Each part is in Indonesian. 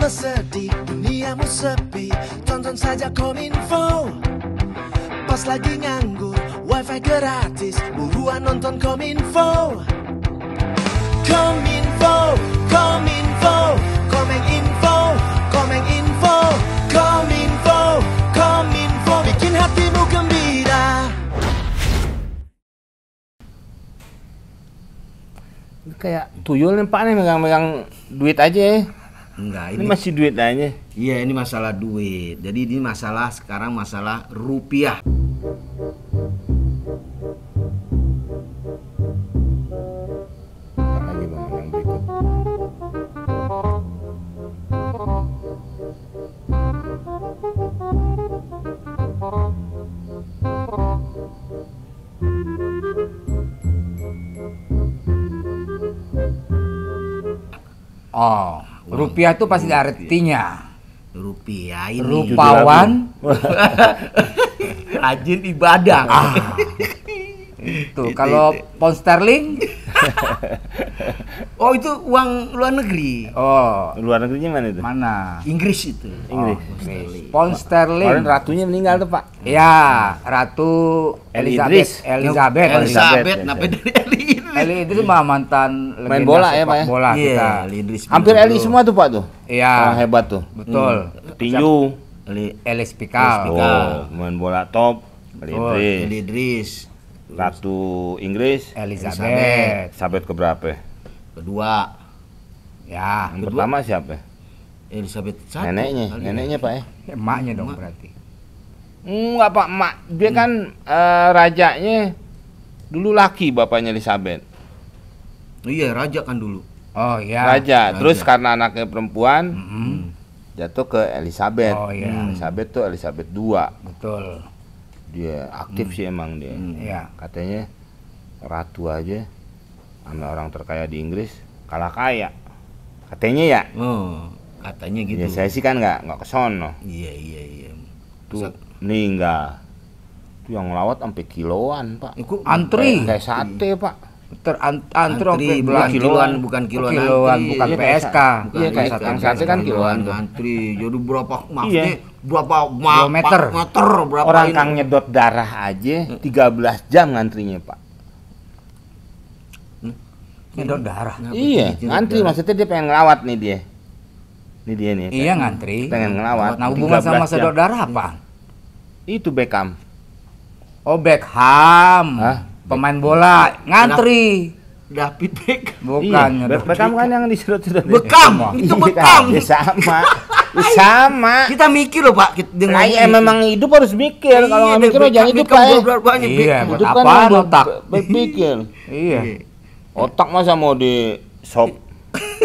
bersedih, duniamu sepi, tonton saja Kominfo. Pas lagi nganggur, wifi gratis, buruan nonton Kominfo. Kominfo, Kominfo, Kominfo, Kominfo, Kominfo, Kominfo, bikin hatimu gembira. Kayak tuyul nih Pak nih megang-megang duit aja ya. Enggak, Ini masih duit aja. Iya, ini masalah duit. Jadi ini masalah sekarang masalah rupiah. Lagi Bang yang berikut. Oh, rupiah itu pasti ada artinya. Rupiah ini Rupawan. rajin ibadah. Tuh, kalau pound sterling. Oh, itu uang luar negeri. Oh, Luar negerinya mana itu? mana? Inggris itu. Inggris. Pound Kemarin sterling. ratunya meninggal tuh Pak. Ya, Ratu Elizabeth. Elizabeth. Elizabeth, ya. kenapa dari Eli ini? Eli itu mah mantan Main legenda bola ya, sepak Pak ya? bola Iya, kita. Idris Hampir Bindo. Eli semua tuh Pak tuh. Iya. Orang hebat tuh. Betul. Tinju. Elis Pikal. Oh, main bola top. Betul. Eli Idris. Ratu Inggris. Elizabeth. Elizabeth keberapa? Kedua, Ya, Yang pertama siapa? Elizabeth satu. Neneknya, kali ya. neneknya Pak ya. emaknya dong berarti. Enggak Pak, emak. Dia kan rajanya dulu laki bapaknya Elizabeth. Oh iya, raja kan dulu. Oh iya. Raja. Raja. Terus karena anaknya perempuan Mm-mm. jatuh ke Elizabeth. Oh, iya. Elizabeth tuh Elizabeth II. Betul. Dia aktif sih emang dia. Iya. Katanya ratu aja sama orang terkaya di Inggris kalah kaya. Katanya ya. Oh, katanya gitu. Ya saya sih kan nggak kesono. Iya, iya, iya. Tuh meninggal. Tuh yang ngelawat sampai kiloan Pak. Kok Antri. Kayak sate Pak. Antri antri bukan kiloan, bukan kiloan, kiloan, antri. bukan Iya, PSK. Bukan Iya, kayak sate yang sate kan kiloan tuh. antri. Jadi berapa Iya. maksudnya berapa Kilometer. meter berapa Orang ini? kang nyedot darah aja 13 jam ngantrinya Pak. Nyedot darah. Kenapa Iya, gitu, ngantri darah? maksudnya dia pengen ngelawat nih dia. Ini dia nih. Iya ngantri. Pengen ngelawat. Nah, hubungan 13 sama jam. sedot darah apa? Itu Beckham. Oh, Beckham. Hah? Pemain bola ngantri. David Beckham. Bukan Iya, nyedot. Beckham kan yang disedot-sedot. Bekam, itu Iya, bekam. kan? Ya sama. Ya sama. Kita mikir loh Pak, kita Nah, ya memang hidup harus mikir. Kalau nggak mikir mah jangan hidup Pak ya. Banyak Iya, buat Hidup kan apaan harus otak? berpikir. Iya. Otak masa mau di sop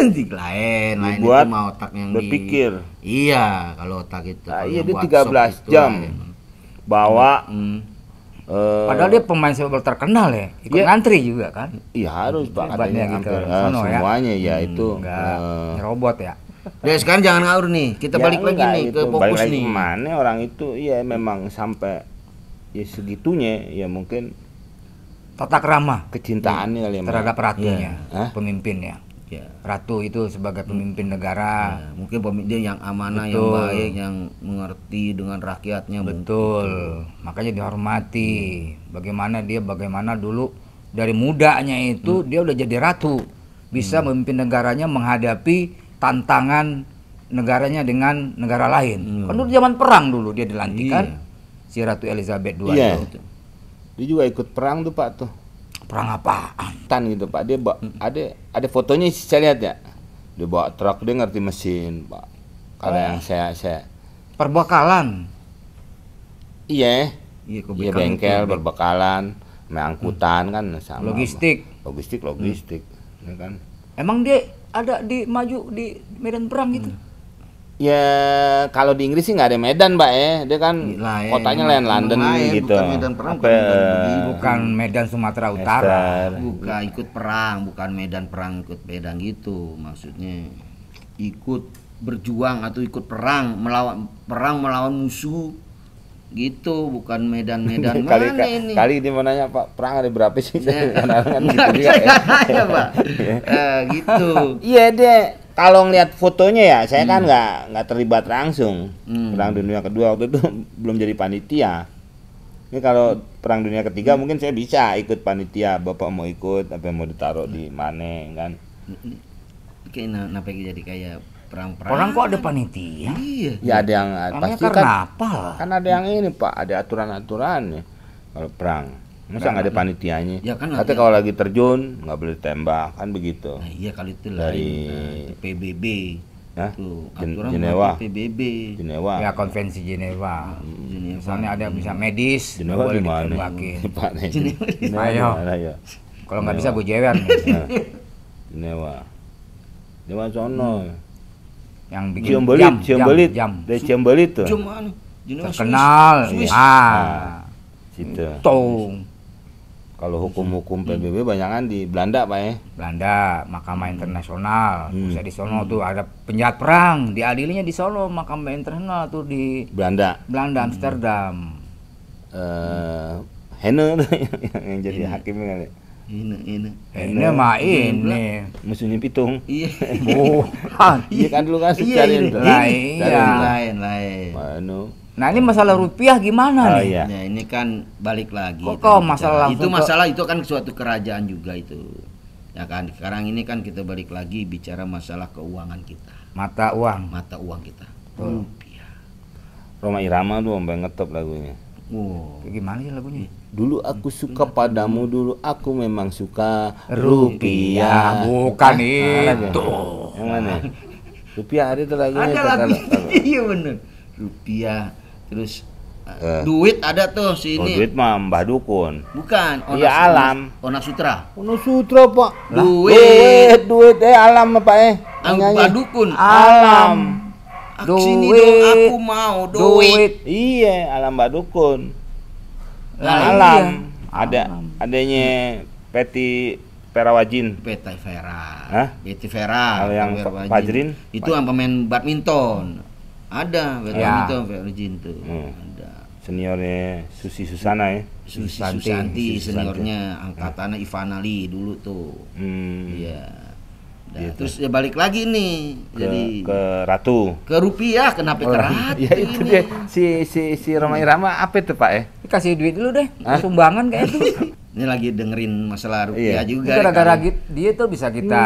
di lain Dibuat itu mah otak yang berpikir. Iya, kalau otak itu. Nah, kalau iya yang dia buat 13 sop itu jam. lain. Bawa Padahal dia pemain sepak bola terkenal ya. Ikut Iya. ngantri juga kan. iya harus Pak Hebatnya katanya gitu, hampir sono ya. semuanya ya itu Enggak robot ya. Nah, sekarang jangan ngawur nih. Kita ya balik lagi enggak, nih itu. ke Balik fokus lagi nih. kemana orang itu ya memang sampai ya segitunya ya mungkin Tata krama kecintaannya kali ya terhadap Mak. ratunya, Hah? pemimpinnya. Ya. Ratu itu sebagai pemimpin negara. Nah, mungkin pemimpin yang amanah, yang Betul. baik, yang mengerti dengan rakyatnya. Betul. Makanya dihormati. Bagaimana dulu dari mudanya itu dia udah jadi ratu. Bisa memimpin negaranya menghadapi tantangan negaranya dengan negara lain. Kan dulu zaman perang dulu dia dilantikan. Si Ratu Elizabeth II Iya. itu. Dia juga ikut perang tuh Pak tuh. Perang apaan? Tan gitu Pak. Dia ada fotonya saya lihat ya. Dia bawa truk, dia ngerti mesin Pak. Kalau yang saya Perbekalan. iya. Iya, Iya kebaikan bengkel itu. berbekalan, sama angkutan kan sama. Logistik. Logistik, ya kan. Emang dia ada di maju di medan perang gitu? Ya kalau di Inggris sih nggak ada medan Mbak ya, dia kan Lain, kotanya emang- lain London emang lain, gitu. bukan medan perang, Apa, bukan medan begini. Bukan Medan Sumatera Utara. Esther. Bukan ikut perang, bukan medan perang ikut medan gitu. Maksudnya ikut berjuang atau ikut perang melawan musuh gitu, bukan medan-medan kali, mana ini. kali dia mau nanya Pak, perang ada berapa sih? Ya. Kadang-kadang gitu Nggak, juga saya ya. nggak nanya, Pak. Gitu. Iya dia kalau ngelihat fotonya ya, saya kan nggak terlibat langsung. Perang Dunia Kedua waktu itu belum jadi panitia. Ini kalau Perang Dunia Ketiga mungkin saya bisa ikut panitia. Bapak mau ikut, apa mau ditaruh di mana kan? Kenapa jadi kayak perang-perang? Orang kok ada panitia? Iya. Ya ada yang Namanya pasti karena kan. apa? Kan ada yang ini Pak, ada aturan-aturannya kalau perang. Masa nggak ada panitianya? Ya kan Katanya kalau lagi terjun nggak boleh tembak kan begitu. Nah, iya kali itu Dari- lain. Itu PBB. Hah? Tuh, Gen- aturan Jenewa. buat PBB. Jenewa. Ya konvensi Jenewa. Jenewa. Misalnya ada bisa medis, nggak Jenewa boleh di mana? ditembakin. Pak nih. Jenewa Ayo. di mana, ya? Kalau nggak bisa gue jewer nih. Nah, Jenewa. Jenewa sono. Yang bikin Cium belit, cium belit. jam. Dari cium belit tuh. Cuma anu, Jenewa Terkenal. Swiss. Ah. Situ. Tuh. Kalau hukum-hukum PBB banyakan di Belanda, Pak ya. Belanda, Mahkamah Internasional. Bisa di sono tuh ada penjahat perang, diadilinya di sono Mahkamah Internasional tuh di Belanda. Belanda, Amsterdam. Hene tuh yang jadi hakimnya kan. Ya. Ini. Ini mah ini. Musuhnya pitung. Iya. Bukan. Iya kan dulu kan Iya, cariin ini. tuh. Lah, Cariin iya. tuh. Lain. Anu. Nah ini masalah rupiah gimana Oh nih? iya. Nah, ini kan balik lagi. Kok tadi kau kita- masalah itu langsung ke- masalah itu kan suatu kerajaan juga itu. Ya kan, sekarang ini kan kita balik lagi bicara masalah keuangan kita, Mata uang. mata uang kita. Rupiah. Roma Irama tuh sampai ngetop lagunya. Wow. Kayak gimana sih lagunya? Dulu aku suka padamu, dulu aku memang suka Rupiah, rupiah. bukan lagi. itu. Yang mana? Rupiah ada tuh lagunya. Ada tuh, lagi. kalau- Iya bener. Rupiah. Terus duit ada tuh si Oh, ini. duit mah Mbah Dukun. Bukan. Iya, alam. Ona Sutra. Ono sutra, Pak. Duit. Duit alam Pak Mbak Dukun. Alam. Sini Duit. dong aku mau duit. Iya, alam Mbak Dukun. Lah, Alam. iya. Ada adanya Peti Perawajin. Betty Vera. Hah? Betty Vera. Kalau yang Vera Pak Wajin. Fajrin? Itu yang pemain badminton. Ada Ya. badminton Fajrin tuh. Hmm. Ada. Seniornya Susi Susana ya. Susanti Susi seniornya angkatannya Ivan Ali dulu tuh. Hmm. Iya. Nah, terus ya balik lagi nih. Jadi Ke Ratu. ke rupiah kenapa ke ratu Ya itu ini? dia si Roma Irama apa itu Pak ya? Kasih duit dulu deh, sumbangan kayak itu. Ini lagi dengerin masalah rupiah Iya. juga. Gara-gara kan. gitu dia tuh bisa kita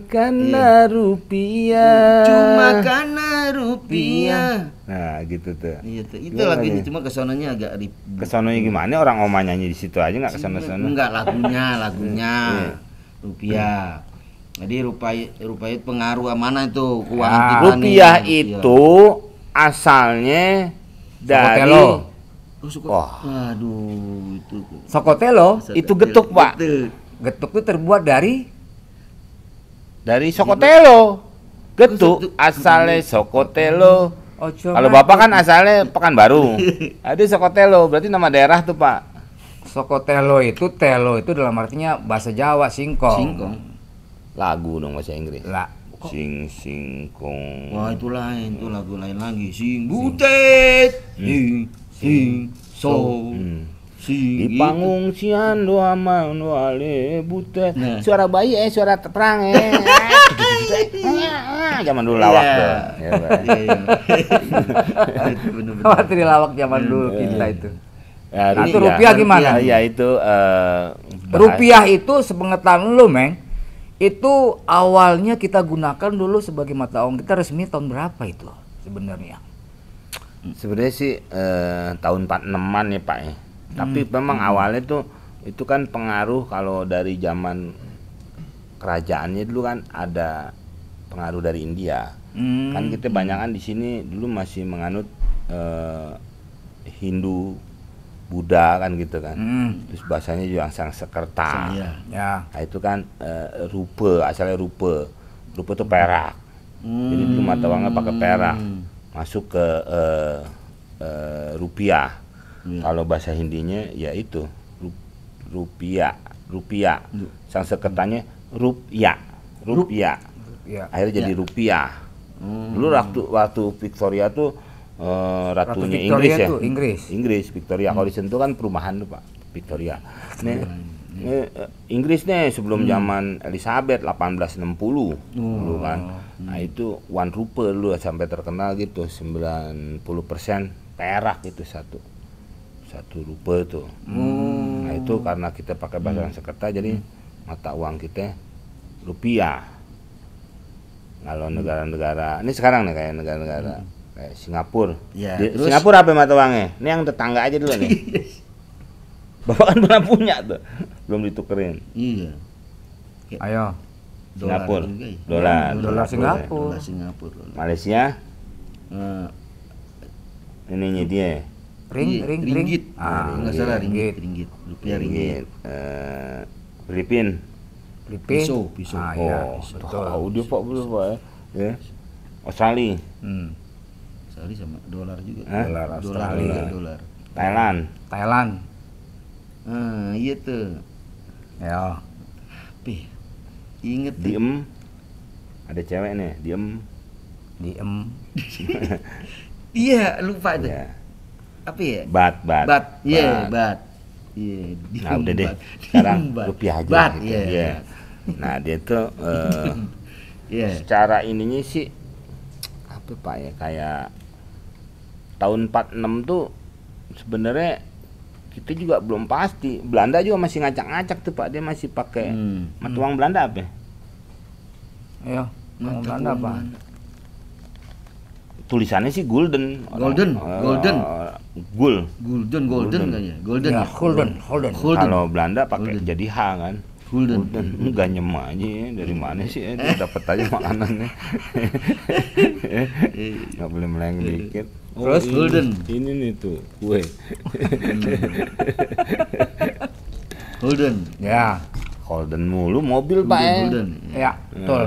Karena rupiah. Cuma karena rupiah. Nah gitu tuh. Iya tuh. Itu Gimana lagunya nih? cuma kesononya agak ribet. Kesononya gimana? Orang oma nyanyi di situ aja nggak kesana-sana. Enggak lagunya. Iya. Rupiah. Jadi rupiah itu pengaruh mana itu keuangan Ah. kita nih. Rupiah itu asalnya dari Sokotelo. Oh, suka. Wah. Aduh, itu. Sokotelo, Itu getuk, Pak. Getuk. getuk itu terbuat dari Sokotelo. Getuk asalnya Sokotelo. Kalau Bapak kan asalnya Pekanbaru. Ada Sokotelo, berarti nama daerah tuh, Pak. Sokotelo itu telo itu dalam artinya bahasa Jawa singkong. Singkong. Lagu dong bahasa Inggris. Lah, Singkong. Wah, itu lain, itu lagu lain lagi. Sing butet. Sing so. Sing Di gitu. pangungsian doa manuale butet. Nah. Suara bayi suara perang Zaman dulu lawak tuh. Ya, Pak. Iya, iya. Itu bener-bener. materi lawak zaman dulu kita itu. Ya, Nah, itu rupiah gimana? Ya itu Rupiah itu sepengetahuan lu, Meng. Itu awalnya kita gunakan dulu sebagai mata uang kita resmi tahun berapa itu sebenarnya? sebenarnya sih tahun 46-an ya Pak ya. Tapi memang awalnya tuh itu kan pengaruh kalau dari zaman kerajaannya dulu kan ada pengaruh dari India. Kan kita banyakan di sini dulu masih menganut Hindu, Buddha kan gitu kan. Terus bahasanya juga Sanskerta. Iya. Ya. Nah itu kan rupa, asalnya rupa. Rupa itu perak. Jadi dulu mata uangnya pakai perak. Masuk ke rupiah. Kalau bahasa Hindinya ya itu rupiah. Sanskertanya rupiah. Ya. Akhirnya jadi rupiah. Dulu waktu Victoria tuh ratunya Victoria Inggris ya. tuh Inggris. Victoria. Kalau di situ kan perumahan tuh Pak, Victoria. Nih, Inggris nih sebelum zaman Elizabeth 1860 dulu kan. Nah itu 1 rupiah dulu sampai terkenal gitu, 90% perak itu satu rupiah itu. Nah itu karena kita pakai bahasa Sanskerta jadi mata uang kita rupiah. Kalau negara-negara ini sekarang nih kayak negara-negara kayak Singapura. Ya, Di terus? Singapura apa mata uangnya? Ini yang tetangga aja dulu nih. Bapak kan pernah punya tuh, belum ditukerin. Iya. Ayo. Dolar Singapura, juga ya. dolar, Dolar Singapura. Dolar Singapura. Malaysia, Eh, ininya dia, ringgit. Ah, Nggak salah ringgit. ringgit. Rupiah ringgit. Filipin. Filipin. Piso. Ah, iya, Oh, betul. tahu dia Pak belum Pak ya. Ya. Australia, Sehari sama dolar juga. Hah? Dolar Australia. Dolar. Thailand, Thailand. Ah, iya tuh. Ya. Pih. Inget tuh. diem, ada cewek nih, diem. Diem. Iya, lupa tuh. Ya. Apa ya? Bat. Iya, bat. Iya, Nah udah deh, bat. sekarang Bat. rupiah aja Bat, gitu. iya. Iya. Nah dia tuh Iya. secara ininya sih apa Pak ya, kayak tahun 46 tuh sebenarnya kita juga belum pasti. Belanda juga masih ngacak-ngacak tuh Pak, dia masih pakai mata uang Belanda apa? Ayo. Mau Mata Belanda uang apa? Belanda. Tulisannya sih gulden. Golden. Gul. Golden kayaknya. Golden. Ya, Holden. Kalau Belanda pakai Golden. jadi H kan. Golden. Ganyem aja ya. Dari mana sih ya? Dia dapat aja makanannya. Nggak boleh meleng dikit. Terus ini, golden. Ini nih tuh kue. Golden. Ya. Holden mulu mobil Pak ya. Golden. Ya, betul.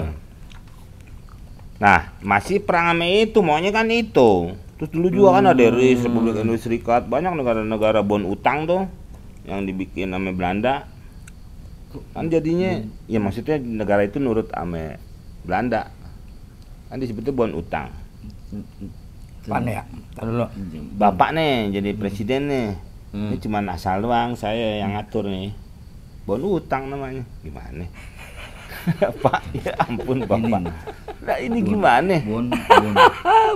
Nah masih perang sama itu, maunya kan itu. Terus dulu juga kan ada RIS, Republik Indonesia Serikat, banyak negara-negara bon utang tuh yang dibikin sama Belanda. Kan jadinya, ya maksudnya negara itu nurut sama Belanda. Kan disebutnya bon utang. Pan ya. Tar dulu. Bapak nih jadi presiden nih. Ini cuma asal doang, saya yang ngatur nih. Bon utang namanya. Gimana? Pak, ya ampun Bapak. Nah ini gimana? Bon.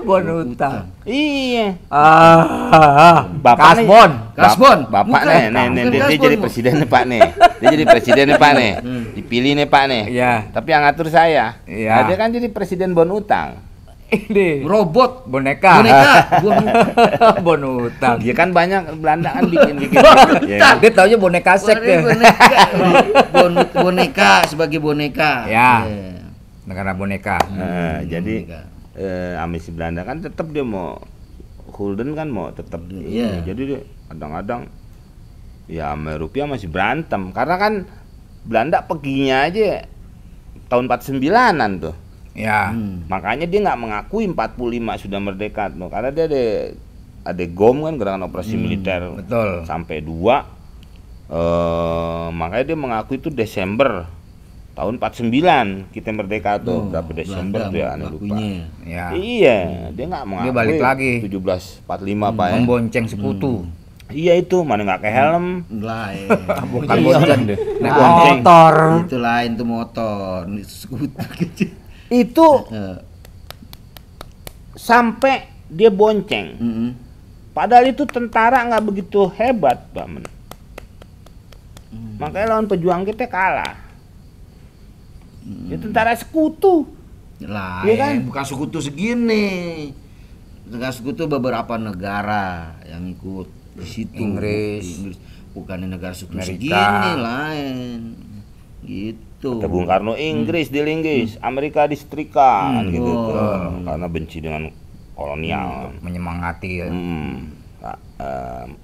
Bon utang. Iya. Bapak Kasbon. Kasbon. Bapak Bukan. nih, Bukan dia Kasbon, jadi Bu. presiden nih Pak nih. Dia jadi presiden nih Pak nih. Dipilih nih Pak nih. Iya. Tapi yang ngatur saya. Iya. Nah, dia kan jadi presiden bon utang. Ini Robot. boneka. Bon utang. Ya kan banyak Belanda kan bikin. Ya. Dia taunya boneka sek deh. Boneka sebagai boneka. Ya. Iya. Negara boneka. Jadi boneka. ambisi Belanda kan tetap dia mau Gulden kan mau tetap ini. Iya. Jadi dia kadang-kadang ya sama rupiah masih berantem karena kan Belanda perginya aja tahun 49-an tuh. Ya. Makanya dia nggak mengakui 45 sudah merdeka tuh, karena dia ada GOM kan, gerakan operasi militer Betul. sampai 2. Makanya dia mengakui itu Desember tahun 49 kita merdeka tuh. Berapa Desember tuh ya, aneh lupa. Ya. Iya, dia nggak mengakui. Dia balik lagi. 1745 Pak ya. Membonceng sekutu. Iya itu, mana nggak ke helm. Lain. Bukan Iya. bonceng. Naik Bonceng. motor. Itu lain tuh motor. Ini skuter kecil. Itu Eh, sampai dia bonceng. Padahal itu tentara nggak begitu hebat, Pak Men. Makanya lawan pejuang kita kalah. Ya tentara sekutu. Lain. Iya kan? Bukan sekutu segini. Bukan sekutu beberapa negara yang ikut di situ. Inggris. Bukan negara sekutu Amerika. segini lain. Gitu. Kata Bung Karno Inggris dilinggis, Amerika disetrika gitu. Oh. Karena benci dengan kolonial. Menyemangati.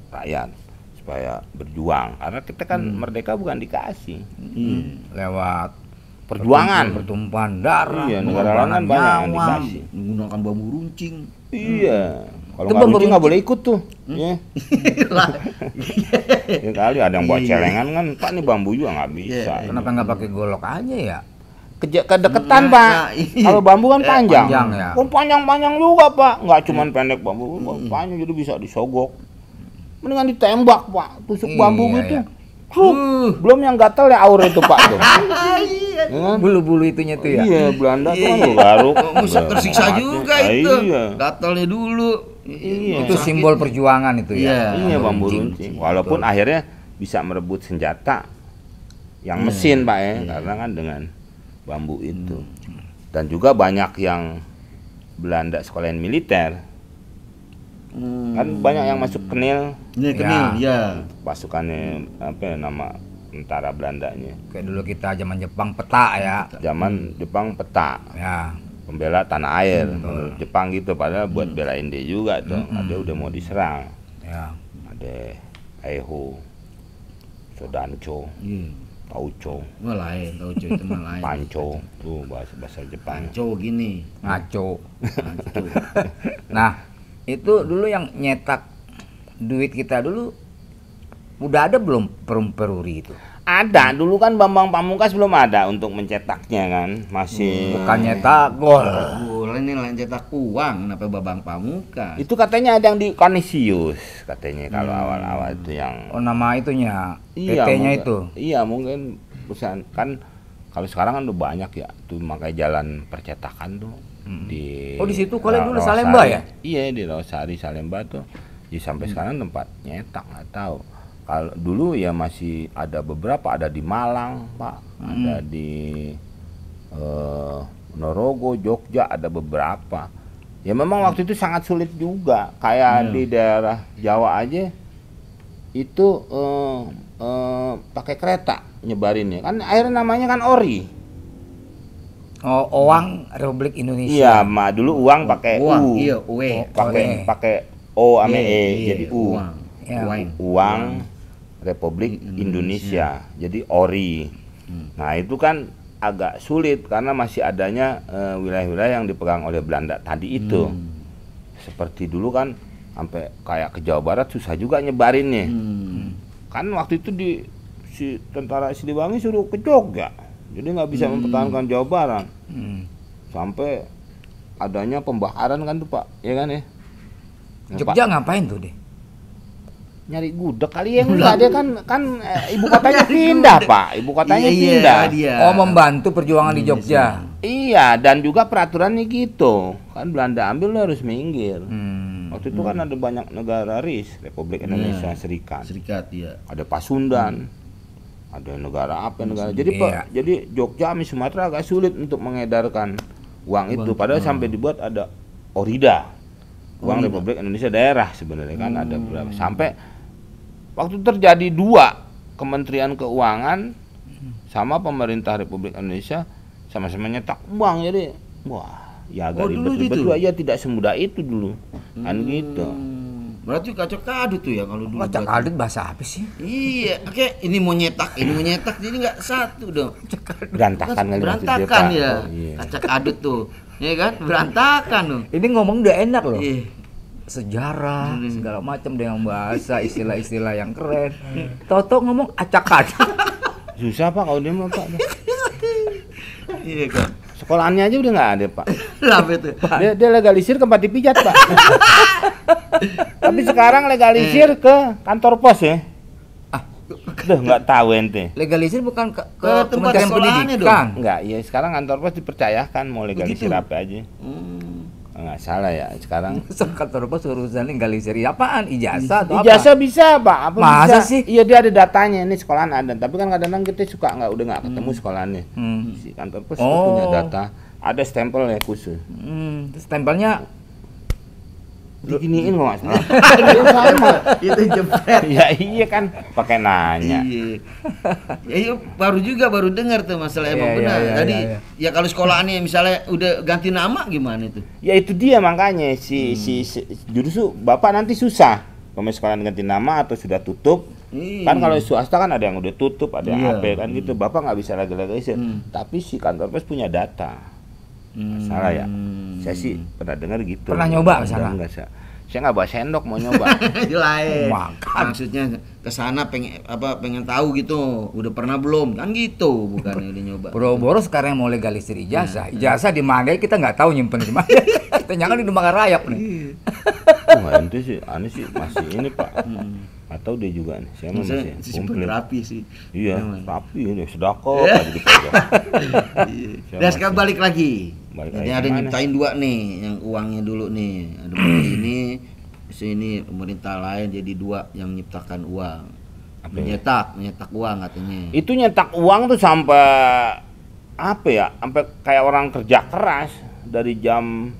Rakyat supaya berjuang. Karena kita kan merdeka bukan dikasih. Lewat Perjuangan. pertumpahan darah. Iya, negara lain kan banyak yang dikasih. Menggunakan bambu runcing. Iya. Kalau Itu nggak bambu runcing nggak runcing. boleh ikut tuh. Ya. Lah. Ya kali ada yang bawa Iya. celengan kan, Pak nih bambu juga nggak bisa. Iya. Kenapa nggak pakai golok aja ya? Kedeketan Nah, Pak. nah, iya. Kalau bambu kan panjang. Panjang, ya. Oh, panjang-panjang juga Pak. Nggak cuman pendek bambu, panjang jadi bisa disogok. Mendingan ditembak Pak, tusuk bambu Iya, gitu. iya. Belum yang gatal ya aur itu Pak tuh. Ya kan? Bulu-bulu itunya tuh ya. Iya, Belanda tuh kan garuk. Tersiksa juga itu. Iya. Gatalnya dulu. Iya. Itu simbol perjuangan itu ya. Iya, bambu runcing. Walaupun akhirnya bisa merebut senjata yang mesin Pak ya, karena kan dengan bambu itu. Dan juga banyak yang Belanda sekalian militer. Kan banyak yang masuk Kenil, Ini kenil, ya. pasukannya apa ya, nama tentara Belandanya. Kayak dulu kita zaman Jepang peta ya. Zaman Jepang peta, Ya. pembela tanah air. Menurut Jepang gitu, padahal buat belain dia juga tuh. Ada udah mau diserang. Ya. Ada Aiho, Sodancho, Taucho, Wah lain, tahu cuy itu mah lain. Pancho, tuh bahasa Jepang. Panco gini. Ngaco. Panco. Nah, itu dulu yang nyetak duit kita dulu udah ada belum peruri itu? Ada, dulu kan Bambang Pamungkas belum ada untuk mencetaknya kan, masih. Bukan nyetak gol. Boleh nih lain cetak uang, kenapa Babang Pamungkas? Itu katanya ada yang di Canisius katanya kalau awal-awal itu yang. Oh, nama itunya, Iya, PT-nya mungkin- itu. Iya mungkin perusahaan kan kalau sekarang kan udah banyak ya tuh makanya jalan percetakan tuh di. Oh, di situ kalian dulu Rawasari. Salemba ya? Iya di Rawasari Salemba tuh. Jadi sampai sekarang tempat nyetak nggak tahu. Kalau dulu ya masih ada beberapa, ada di Malang Pak, ada di Ponorogo, Jogja, ada beberapa. Ya memang waktu itu sangat sulit juga. Kayak di daerah Jawa aja itu pakai kereta nyebarinnya. Kan akhirnya namanya kan ori. Oh, Owang Republik Iya, Indonesia. dulu uang pakai Uang, U. iya, uwe. Pakai O ame E Iya, jadi U. Uang. Ya. Uang Republik Indonesia. Jadi ori. Nah, itu kan agak sulit karena masih adanya wilayah-wilayah yang dipegang oleh Belanda tadi itu. Seperti dulu kan sampai kayak ke Jawa Barat susah juga nyebarinnya. Kan waktu itu si tentara Siliwangi suruh ke Jogja. Jadi nggak bisa mempertahankan Jawa Barat. Sampai adanya pembaharan kan tuh Pak, ya kan ya? Nah, Jogja ngapain tuh deh? Nyari gudeg kali ya enggak, dia kan ibu kotanya pindah Pak, ibu kotanya pindah. Dia. Oh, membantu perjuangan di Jogja. Iya, dan juga peraturannya gitu kan, Belanda ambil lo harus minggir. Waktu itu kan ada banyak negara RIS, Republik Indonesia Serikat, ya. ada Pasundan, ada negara apa negara. Jadi Iya. Pak, jadi Jogja sama Sumatera agak sulit untuk mengedarkan uang itu. Padahal sampai dibuat ada Orida, uang Republik Indonesia daerah sebenarnya kan ada berapa. Sampai waktu terjadi 2 Kementerian Keuangan sama pemerintah Republik Indonesia sama-sama nyetak uang, jadi wah ya agak ribet-ribet gitu? juga ya, tidak semudah itu dulu kan gitu. Berarti kacau kadut tuh ya kalau dulu. Kocak berarti. adut bahasa apa sih? Iya, oke, ini mau nyetak, jadi nggak satu dong. Berantakan kali maksud dia, Berantakan Pak. ya. Oh, iya. Kacak adut tuh. Ya kan? Berantakan dong. Ini ngomong udah enak loh. Iya. Sejarah, segala macam dengan bahasa, istilah-istilah yang keren. Toto ngomong acak-acak. Susah Pak kalau dia mah Pak. Iya kan. Sekolahannya aja udah nggak ada Pak. Kenapa itu? Dia legalisir ke tempat dipijat Pak. Tapi sekarang legalisir ke kantor pos ya. Udah nggak tahu ente. Legalisir bukan ke tempat Kementerian sekolahannya Pendidikan. Enggak, ya sekarang kantor pos dipercayakan mau legalisir Begitu? apa aja. Nggak salah ya sekarang. Kantor pos urusan legalisir apaan? Ijazah atau apa? Ijazah bisa Pak, apa Masa bisa? sih? Iya dia ada datanya, ini sekolahan ada. Tapi kan kadang-kadang kita suka udah nggak ketemu sekolahannya. Si kantor pos itu punya data, ada stempel ya khusus. Terus stempelnya Diginiin kok nggak salah. Iya, sama. Itu jepret. Ya iya kan, pakai nanya. Iya. Ya, iya, baru dengar tuh masalah emang Iya, benar. iya, Tadi iya. ya kalau sekolahannya misalnya udah ganti nama gimana itu? Ya itu dia makanya justru Bapak nanti susah. Kalau sekolahan ganti nama atau sudah tutup. Iya. Kan kalau swasta kan ada yang udah tutup, ada yang Iya. HP kan gitu. Bapak nggak bisa legalisir. Tapi si kantor pos punya data. Salah ya. Saya sih pernah dengar gitu. Pernah nyoba ke sana? Enggak, saya nggak bawa sendok mau nyoba. Lain. Makan. Maksudnya ke sana pengen tahu gitu. Udah pernah belum? Kan gitu, bukan udah nyoba. boro-boro sekarang mau legalisir ijazah. Ijazah di Magai kita nggak tahu nyimpen di mana. Kita jangan di Magarayap nih. Wah ente sih, aneh sih masih ini Pak. Atau dia juga nih, saya mah Saya masih simpen komplit. rapi sih. Iya, Memang. rapi ini sedekah tadi dipegang. Saya Dan sekarang masih- balik lagi. Balik Jadi lagi ada kemana? nyiptain dua nih, yang uangnya dulu nih. Ada ini, sini pemerintah lain jadi dua yang menciptakan uang. Apa Menyetak uang katanya. Itu nyetak uang tuh sampai apa ya? Sampai kayak orang kerja keras dari jam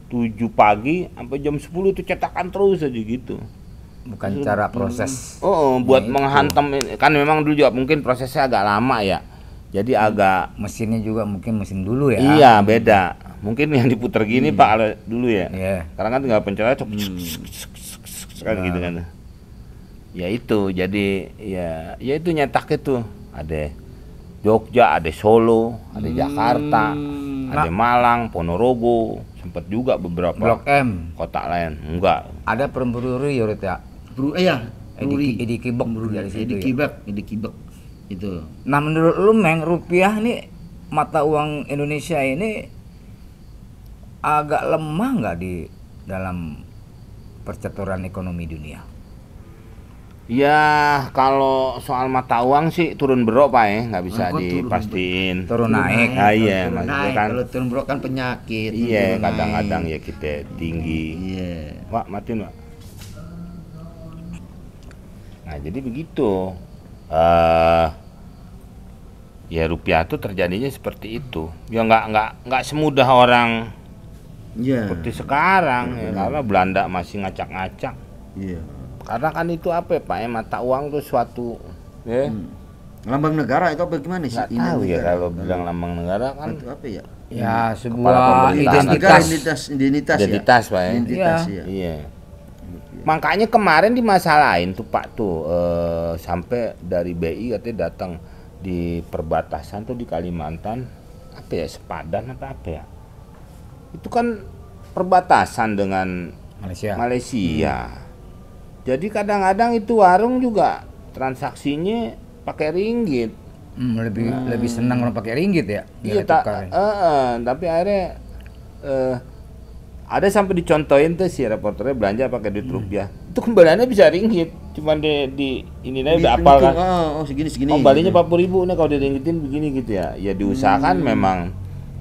7 pagi sampai jam 10 itu cetakan terus aja gitu. Bukan cara proses. Oh, buat itu. menghantam kan memang dulu juga mungkin prosesnya agak lama ya. Jadi agak Mesinnya juga mungkin mesin dulu ya. iya beda. Mungkin yang diputer gini Pak kalau dulu ya. Iya. Sekarang kan tinggal pencet kan gitu kan. Ya itu jadi ya itu nyetak itu ada Jogja, ada Solo, ada Jakarta, ada Malang, Ponorogo, sempat juga beberapa Blok M. kota lain. Enggak. Ada peremburu Yurut ya. Edi Kibek dari situ ya. Edi Kibek itu. Nah menurut lu Meng, rupiah nih mata uang Indonesia ini agak lemah nggak di dalam percaturan ekonomi dunia? Ya kalau soal mata uang sih turun berok Pak ya, nggak bisa Kok turun dipastiin. Turun naik. Ah, iya, Turun maksudnya naik. kan. Kalau turun bro kan penyakit. Iya, turun kadang-kadang naik. ya kita tinggi. Iya. Wah, matiin, Pak. Nah, jadi begitu. Ya rupiah tuh terjadinya seperti itu. Ya nggak semudah orang Iya. seperti sekarang ya, karena Belanda masih ngacak-ngacak. Iya. Karena kan itu apa ya, Pak ya, mata uang tuh suatu ya Lambang negara itu apa gimana sih? nggak Ini tahu ya negara. kalau bilang lambang negara kan Itu apa ya? Ya Kepala sebuah pemerintahan. identitas. Identitas ya. identitas Pak ya. Identitas Iya. ya. Iya. Makanya kemarin dimasalahin tuh Pak tuh sampai dari BI katanya datang di perbatasan tuh di Kalimantan apa ya, Sepadan apa ya? Itu kan perbatasan dengan Malaysia. Malaysia. Jadi kadang-kadang itu warung juga transaksinya pakai ringgit. Lebih senang orang pakai ringgit ya. Iya, nilai tukar. tapi akhirnya ada sampai dicontohin tuh si reporternya belanja pakai duit rupiah. Itu kembaliannya bisa ringgit. Cuman di ini aja udah apal kan. Oh, segini. Kembalinya 40.000 nih kalau diringgitin begini gitu ya. Ya diusahakan memang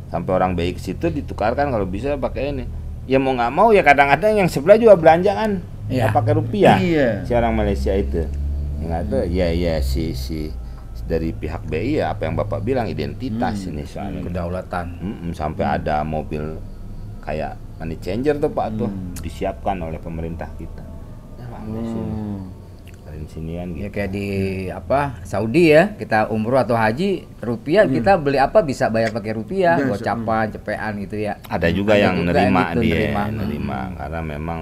sampai orang baik ke situ ditukarkan kalau bisa pakai ini. Ya mau nggak mau ya kadang-kadang yang sebelah juga belanja kan. Iya. Nggak pakai rupiah. Iya. Si orang Malaysia itu. Yang ada ya si dari pihak BI ya apa yang Bapak bilang identitas ini soalnya. Kedaulatan. Sampai ada mobil kayak money changer tuh Pak tuh disiapkan oleh pemerintah kita. Ya bagus ini. Dari sinian Ya gitu. kayak di apa Saudi ya, kita umroh atau haji rupiah kita beli apa bisa bayar pakai rupiah, Iya, gocapan, cepean gitu ya. Ada juga Ada yang juga nerima gitu, dia, nerima. nerima karena memang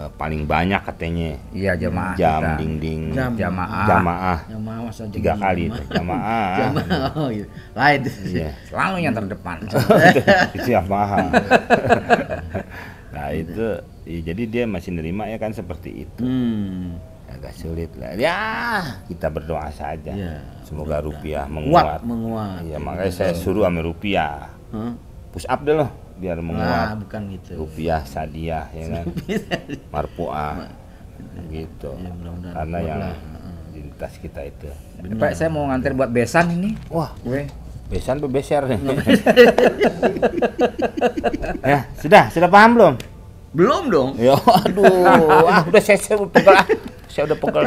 paling banyak katanya Iya jamaah jam kita. dinding Jamaah. jamaah Yang mau masa 3 kali itu jamaah. Oh, iya. Lain. Iya. Selalu yang terdepan. Itu yang mahal. Nah itu ya, jadi dia masih nerima ya kan seperti itu. Agak sulit lah. Ya kita berdoa saja. Iya. Semoga rupiah Menguat. menguat. Iya makanya saya suruh sama rupiah. Hah? Push up deh loh biar Nah, menguat. bukan gitu. Rupiah sadiah ya kan. Marpuah gitu. Ya, mudah-mudahan Karena kuat yang lah. identitas kita itu. Pak saya mau nganter buat besan ini. Wah, Gue. besan bebeser nih. Ya, sudah paham belum? Belum dong. Ya, aduh, udah saya udah pegel. Saya udah pegel.